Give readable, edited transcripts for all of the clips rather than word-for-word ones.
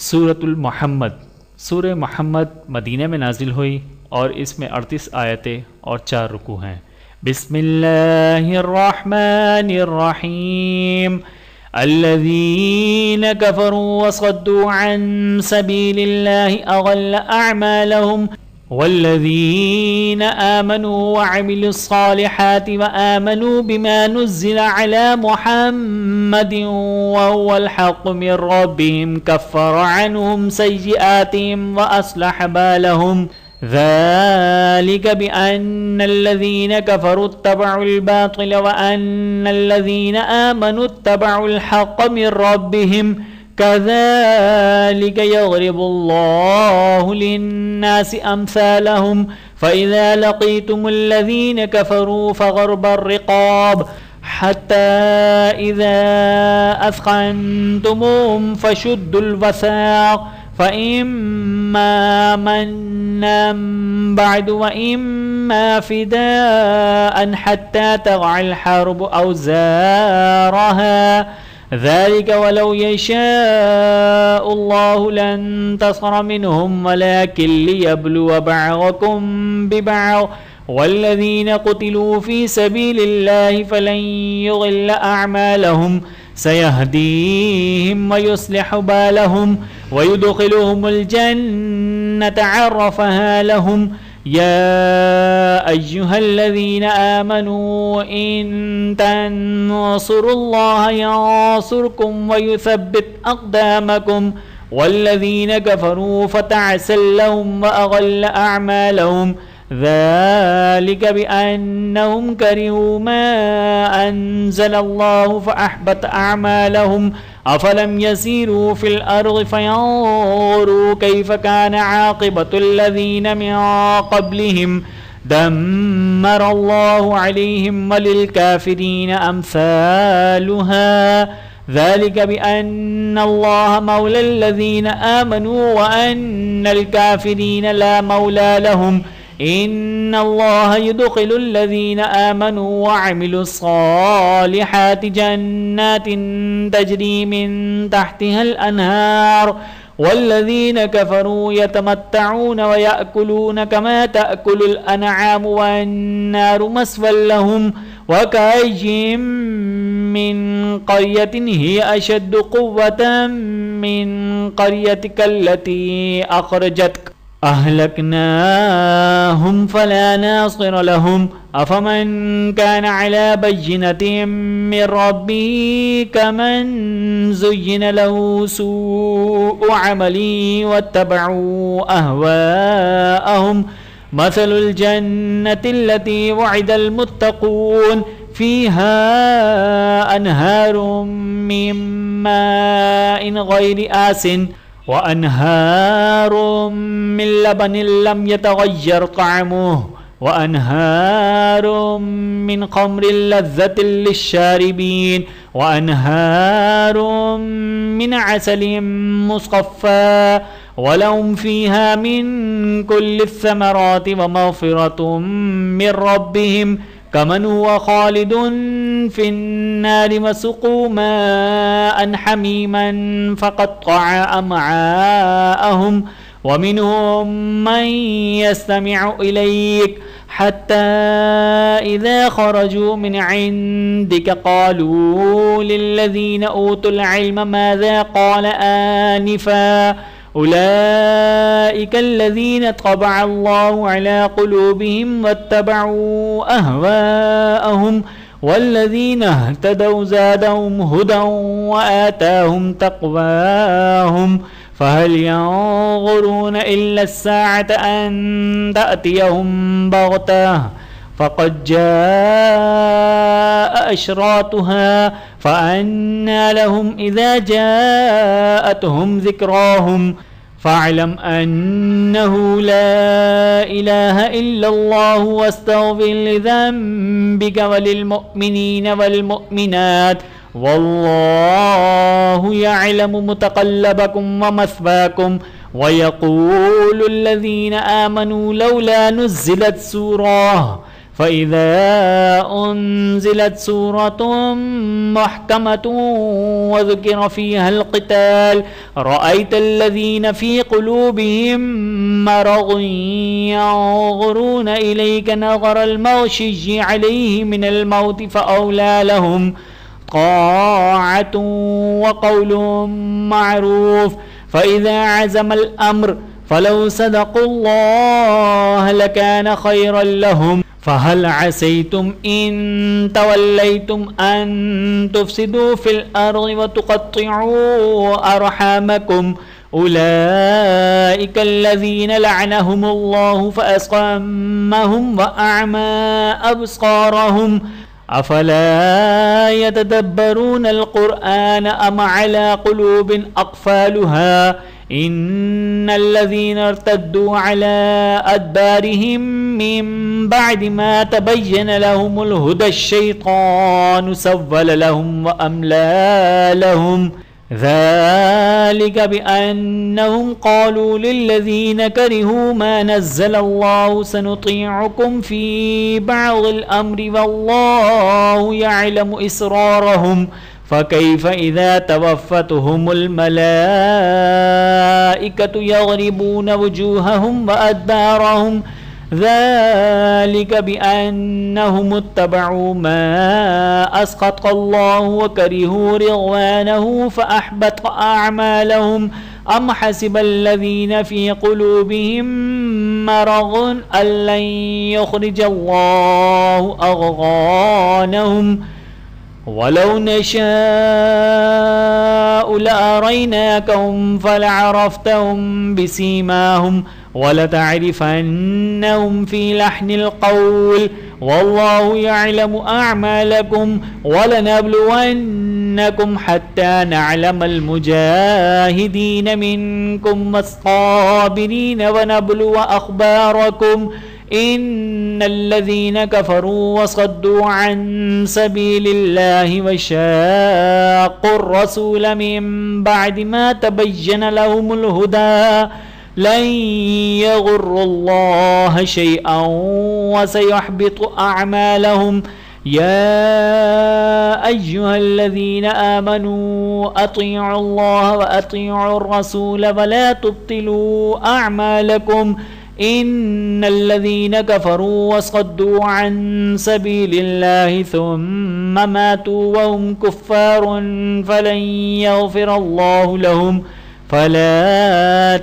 सूरतुल मोहम्मद। सूरह मोहम्मद मदीने में नाजिल हुई और इसमें 38 आयतें और 4 रुकू हैं। बिस्मिल्लाहिर्रहमानिर्रहीम। अल्लज़ीन कफ़रू वसद्दू अन सबीलिल्लाहि अज़ल्ल अअमालहुम वल्लज़ीन आमनू वअमिलुस्सालिहाति वआमनू बिमा नुज़्ज़िला अला मुहम्मदिन वहुवल हक़्क़ु मिर रब्बिहिम कफ़्फ़र अन्हुम सय्यिआतिहिम व अस्लह बालहुम ज़ालिक बिअन्नल्लज़ीन कफ़रू इत्तबअुल बातिल व अन्नल्लज़ीन आमनू इत्तबअुल हक़्क़ मिर रब्बिहिम कज़ालिक यज़रिबुल्लाहु लिन्नासि अम्सालहुम फ़इज़ा लक़ीतुमुल्लज़ीन कफ़रू फ़ज़रबर रिक़ाब हत्ता इज़ा अस्ख़न्तुमूहुम फ़शुद्दुल वसाक़ फ़इम्मा मन्नन बअदु व इम्मा फ़िदाअन हत्ता तग़अल हर्बु औज़ारहा ज़ालिक वलौ यशाअल्लाहु लंतसर मिनहुम वलाकिन लियब्लुव बअज़कुम बिबअज़ वल्लज़ीन क़ुतिलू फ़ी सबीलिल्लाहि फ़लन युज़िल्ल अअमालहुम सयहदीहिम व युस्लिहु बालहुम व युदख़िलुहुमुल जन्नत अर्रफ़हा लहुम या अय्युहल्लज़ीन आमनू इन तंसुरुल्लाह यंसुरकुम व युसब्बित अक़दामकुम वल्लज़ीन कफ़रू फ़तअसल लहुम व अज़ल्ल अअमालहुम ज़ालिक बिअन्नहुम करिहू मा अंज़लल्लाहु फ़अहबत अअमालहुम अफ़लम यसीरू फ़िल अर्ज़ि फ़यंज़ुरू कैफ़ कान आक़िबतुल्लज़ीन मिन क़ब्लिहिम दम्मरल्लाहु अलैहिम वलिलकाफ़िरीन अम्सालुहा ज़ालिक बिअन्नल्लाह मौलल्लज़ीन आमनू व अन्नल काफ़िरीन ला मौला लहुम इन्नल्लाह युदख़िलुल्लज़ीन आमनू व अमिलुस्सालिहाति जन्नातिन तजरी मिन तहतिहल अन्हार वल्लज़ीन कफ़रू यतमत्तऊन व यअकुलून कमा तअकुलुल अनआमु वन्नारु मस्वल लहुम व कअय्यिम मिन क़र्यतिन हिय अशद्दु क़ुव्वतन मिन क़र्यतिकल्लती अख़रजतक अहलकनाहुम फला नासिर लहुम अफमन कान अला बय्यिनतिन मिन रब्बिही कमन ज़ुय्यिन लहू सूअु अमली वत्तबअू अहवाअहुम मसलुल जन्नतिल्लती वुइदल मुत्तक़ून फ़ीहा अनहारुम मिन माइन गैरि आसिन व अनहारुम मिन लबनिन लम यतग़य्यर तअमुहु व अनहारुम मिन ख़म्रिन लज़्ज़तिन लिश्शारिबीन व अनहारुम मिन असलिन मुस्क़फ़्फ़ा व लहुम फ़ीहा मिन कुल्लि थमराति व मग़फ़िरतुम मिन रब्बिहिम कमन हुव ख़ालिदुन फ़िन्नारि वसुक़ू माअन हमीमन फ़क़त्तअ अमआअहुम व मिनहुम मन यस्तमिअु इलैक हत्ता इज़ा ख़रजू मिन इंदिक क़ालू लिल्लज़ीन ऊतुल इल्म माज़ा क़ाल आनिफ़ा उलाइक अल्लज़ीन तबअ अल्लाहु अला क़ुलूबिहिम वत्तबअू अहवाअहुम वल्लज़ीन इह्तदौ ज़ादहुम हुदन व आताहुम तक़वाहुम फ़हल यंज़ुरून इल्ला अस्साअत अन तअतियहुम बग़तः फ़क़द जाअ अशरातुहा फ़अन्ना लहुम इज़ा जाअतहुम ज़िक्राहुम फ़अलम अन्नहु ला इलाहा इल्लल्लाहु वस्तग़फ़िर लिज़ंबिक वलिलमुअ्मिनीन वल्मुअ्मिनात वल्लाहु यअलमु मुतक़ल्लबकुम व मस्वाकुम व यक़ूलुल्लज़ीन आमनू लौला नुज़्ज़िलत सूरह फ़इज़ा उन्ज़िलत सूरतुम मुहकमतुन वज़ुकिर फ़ीहल क़िताल रअयतल्लज़ीना फ़ी क़ुलूबिहिम मरज़ुन यंज़ुरून इलैका नज़रल मग़शिय्यि अलैहि मिनल मौति फ़अौला लहुम ताअतुन व क़ौलुन मअरूफ़ फ़इज़ा अज़मल अम्र फ़लौ सदक़ुल्लाह लकान ख़ैरन लहुम फ़हल असैतुम इन तवल्लैतुम अन तुफ़सिदू फ़िल अर्ज़ि व तुक़त्तिऊ अरहामकुम उलाइकल्लज़ीना लअनहुमुल्लाहु फ़अस्क़महुम व अअमा अब्सारहुम अफ़ला यतदब्बरूनल क़ुरआन अम अला क़ुलूबिन अक़फ़ालुहा इन्नल्लज़ीना इर्तद्दू अला अदबारिहिम मिन बअदि मा तबय्यन लहुमुल हुदा अश्शैतानु सव्वल लहुम व अमला लहुम ज़ालिक बिअन्नहुम क़ालू लिल्लज़ीना करिहू मा नज़्ज़लल्लाहु सनुतीउकुम फ़ी बअज़िल अम्रि वल्लाहु यअलमु इसरारहुम फ़कैफ़ इज़ा तवफ़्फ़तहुमुल मलाइकतु यज़रिबून वुजूहहुम व अदबारहुम ज़ालिक बिअन्नहुम इत्तबअू मा अस्ख़तल्लाहु व करिहू रिज़वानहु फ़अहबत अअमालहुम अम हसिबल्लज़ीना फ़ी क़ुलूबिहिम मरज़ुन अल्लन युख़रिजल्लाहु अज़ग़ानहुम वलौ नशाअ लअरैनाकहुम फ़लअरफ़्तहुम बिसीमाहुम वलतअरिफ़न्नहुम फ़ी लहनिल क़ौल वल्लाहु यअलमु अअमालकुम वलनब्लुवन्नकुम हत्ता नअलमल मुजाहिदीन मिनकुम वस्साबिरीन वनब्लुव अख़बारकुम इन्नल्लज़ीना कफ़रू वसद्दू अन सबीलिल्लाहि वशाक़्क़ुर रसूल मिन बअदि मा तबय्यन लहुमुल हुदा लन यग़ुर्रुल्लाह शैअन वसयहबितु अअमालहुम या अय्युहल्लज़ीना आमनू अतीउल्लाह व अतीउर रसूल वला तुब्तिलू अअमालकुम इन्नल्लज़ीना कफ़रू वसद्दू अन सबीलिल्लाहि सुम्मा मातू वहुम कुफ़्फ़ारुन फ़लन यग़फ़िरल्लाहु लहुम फ़ला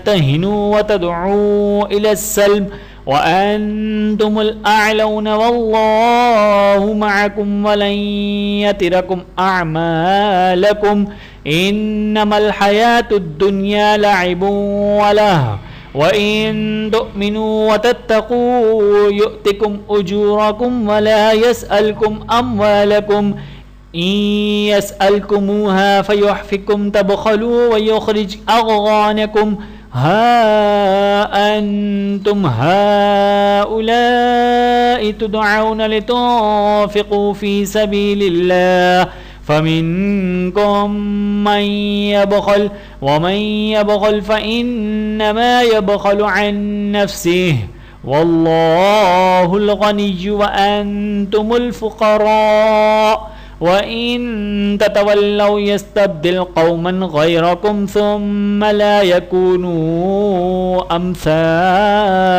तहिनू वतदऊ इलस्सल्म वअन्तुमुल अअलौन वल्लाहु मअकुम वलन यतिरकुम अअमालकुम इन्नमल हयातुद दुन्या लअबुन व लहव वइन तुमिनू वतत्तकू युअतिकुम उजूरकुम वला यसअलकुम अम्वालकुम इन यसअलकुमूहा फयुहफिकुम तबखलू वयुखरिज अग़वानकुम हा अंतुम हाउलाई तुदअऊन लितुन्फ़िक़ू फ़ी सबीलिल्लाह फ़मिनकुम मन यबख़ल वमन यबख़ल फ़इन्नमा यबख़लु अन नफ़्सिहि वल्लाहुल ग़निय्यु व अंतुमुल फ़ुक़रा व इन ततवल्लौ यस्तब्दिल क़ौमन ग़ैरकुम सुम्मा ला यकूनू अम्सालकुम।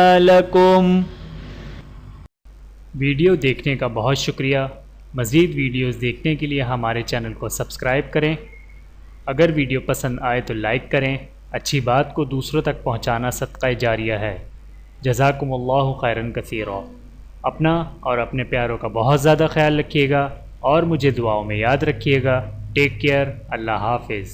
वीडियो देखने का बहुत शुक्रिया। मज़ीद वीडियोज़ देखने के लिए हमारे चैनल को सब्सक्राइब करें। अगर वीडियो पसंद आए तो लाइक करें। अच्छी बात को दूसरों तक पहुंचाना सदक़ा जारिया है। जज़ाकुमुल्लाहु खैरन कसीरा। अपना और अपने प्यारों का बहुत ज़्यादा ख्याल रखिएगा और मुझे दुआओं में याद रखिएगा। Take care. अल्लाह हाफ़िज़।